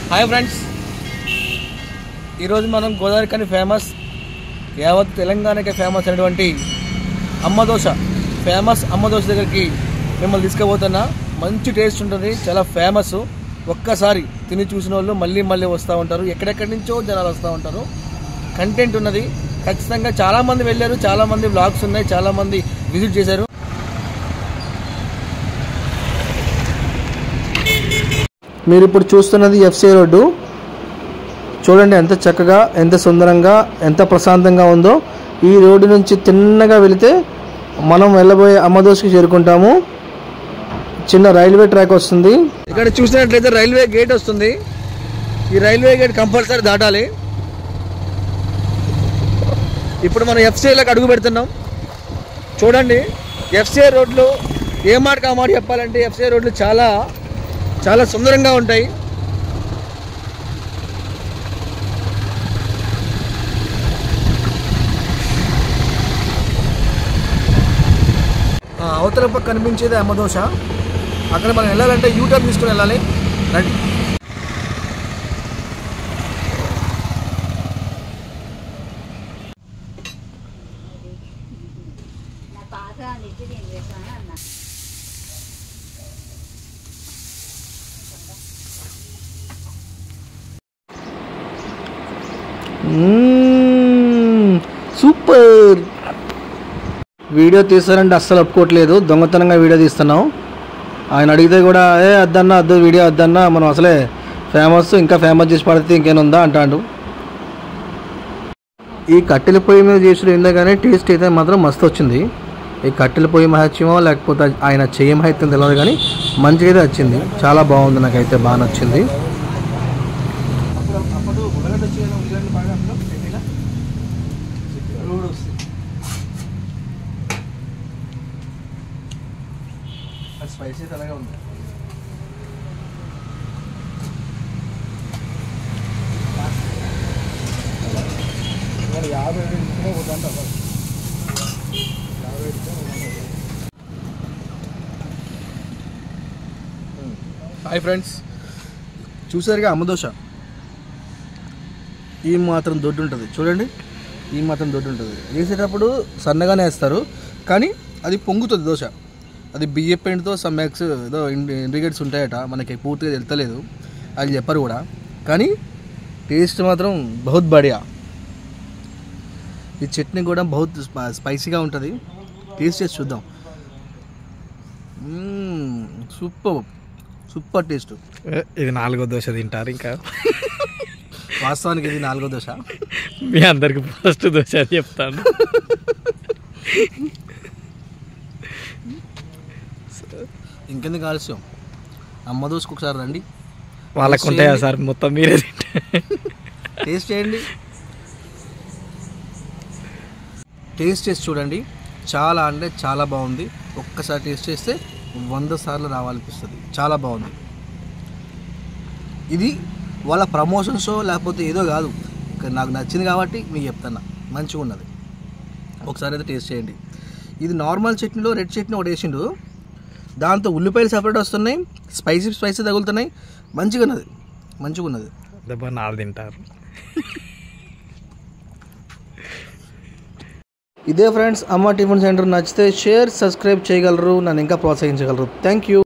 Hi friends, ఈరోజు మనం గోదావరి కానీ ఫేమస్, యావత్ తెలంగాణకే ఫేమస్ అయినటువంటి అమ్మదోశ దగ్గరికి మిమ్మల్ని తీసుకుపోతున్నా. మంచి టేస్ట్ ఉంటుంది, చాలా ఫేమస్. ఒక్కసారి తిని చూసిన వాళ్ళు మళ్ళీ మళ్ళీ వస్తూ ఉంటారు. ఎక్కడెక్కడి నుంచో జనాలు వస్తూ ఉంటారు. కంటెంట్ ఉన్నది ఖచ్చితంగా. చాలామంది వెళ్ళారు, చాలామంది వ్లాగ్స్ ఉన్నాయి, చాలామంది విజిట్ చేశారు. మీరు ఇప్పుడు చూస్తున్నది ఎఫ్సీ రోడ్డు. చూడండి ఎంత చక్కగా, ఎంత సుందరంగా, ఎంత ప్రశాంతంగా ఉందో. ఈ రోడ్డు నుంచి తిన్నగా వెళితే మనం వెళ్ళబోయే అమ్మదోశకి చేరుకుంటాము. చిన్న రైల్వే ట్రాక్ వస్తుంది. ఇక్కడ చూసినట్లయితే రైల్వే గేట్ వస్తుంది. ఈ రైల్వే గేట్ కంపల్సరీ దాటాలి. ఇప్పుడు మనం ఎఫ్సీలోకి అడుగు పెడుతున్నాం. చూడండి ఎఫ్సీ రోడ్లు ఏ మాట ఆ మాట చెప్పాలంటే ఎఫ్సీ రోడ్లు చాలా చాలా సుందరంగా ఉంటాయి. అవతల పక్క కనిపించేది అమ్మదోశ. అక్కడ మనం వెళ్ళాలంటే యూటర్న్ తీసుకుని వెళ్ళాలి. రండి. సూపర్. వీడియో తీస్తారంటే అస్సలు ఒప్పుకోవట్లేదు, దొంగతనంగా వీడియో తీస్తున్నాం. ఆయన అడిగితే కూడా అద్దన్నా అద్దు, వీడియో అద్దన్నా, మనం అసలే ఫేమస్, ఇంకా ఫేమస్ చేసి పడితే ఇంకేముందా అంటాడు. ఈ కట్టెల పొయ్యి మీద చేసిన ఏందో కానీ టేస్ట్ అయితే మాత్రం మస్తు వచ్చింది. ఈ కట్టెల పొయ్యి మహత్యమో లేకపోతే ఆయన చెయ్యి మహత్యం తెలియదు కానీ మంచిగా అయితే వచ్చింది. చాలా బాగుంది, నాకైతే బాగా నచ్చింది. స్పైసీ అలాగే ఉంది. హాయ్ ఫ్రెండ్స్, చూసారుగా అమ్మదోశ. ఈ మాత్రం దొడ్డు ఉంటుంది చూడండి, ఈ మాత్రం దొడ్డు ఉంటుంది. వేసేటప్పుడు సన్నగానే వేస్తారు కానీ అది పొంగుతుంది దోశ. అది బియ్య పిండితో సమ్ ఎక్స్ ఏదో ఇంగ్రీడియంట్స్ ఉంటాయట, మనకి పూర్తిగా తెలుస్తలేదు, అది చెప్పరు కూడా. కానీ టేస్ట్ మాత్రం బహుత్ బడియా. ఈ చట్నీ కూడా బహుత్ స్పైసీగా ఉంటుంది. టేస్ట్ చేసి చూద్దాం. Super super taste. ఇది 4వ దోశ తింటారు ఇంకా. వాస్తవానికి ఇది 4వ దోశ. మీ అందరికి ఫస్ట్ దోశ చెప్తాను. ఇంకెందుకు ఆలస్యం, అమ్మ దోశకు ఒకసారి రండి. వాళ్ళకు ఉంటాయా సార్? మొత్తం మీరే తింటే టేస్ట్ చేయండి, టేస్ట్ చేసి చూడండి. చాలా అంటే చాలా బాగుంది. ఒక్కసారి టేస్ట్ చేస్తే 100 సార్లు రావాలనిపిస్తుంది. చాలా బాగుంది. ఇది వాళ్ళ ప్రమోషన్సో లేకపోతే ఏదో కాదు, నాకు నచ్చింది కాబట్టి మీకు చెప్తున్నా. మంచిగా ఉన్నది, ఒకసారి అయితే టేస్ట్ చేయండి. ఇది నార్మల్ చట్నీలో రెడ్ చట్నీ ఒకటి వేసిండు, దాంతో ఉల్లిపాయలు సపరేట్ వస్తున్నాయి, స్పైసీ తగులుతున్నాయి. మంచిగా ఉన్నది. దెబ్బ 4 తింటారు. ఇదే ఫ్రెండ్స్ అమ్మ టిఫిన్ సెంటర్. నచ్చితే షేర్, సబ్స్క్రైబ్ చేయగలరు, నన్ను ఇంకా ప్రోత్సహించగలరు. Thank you.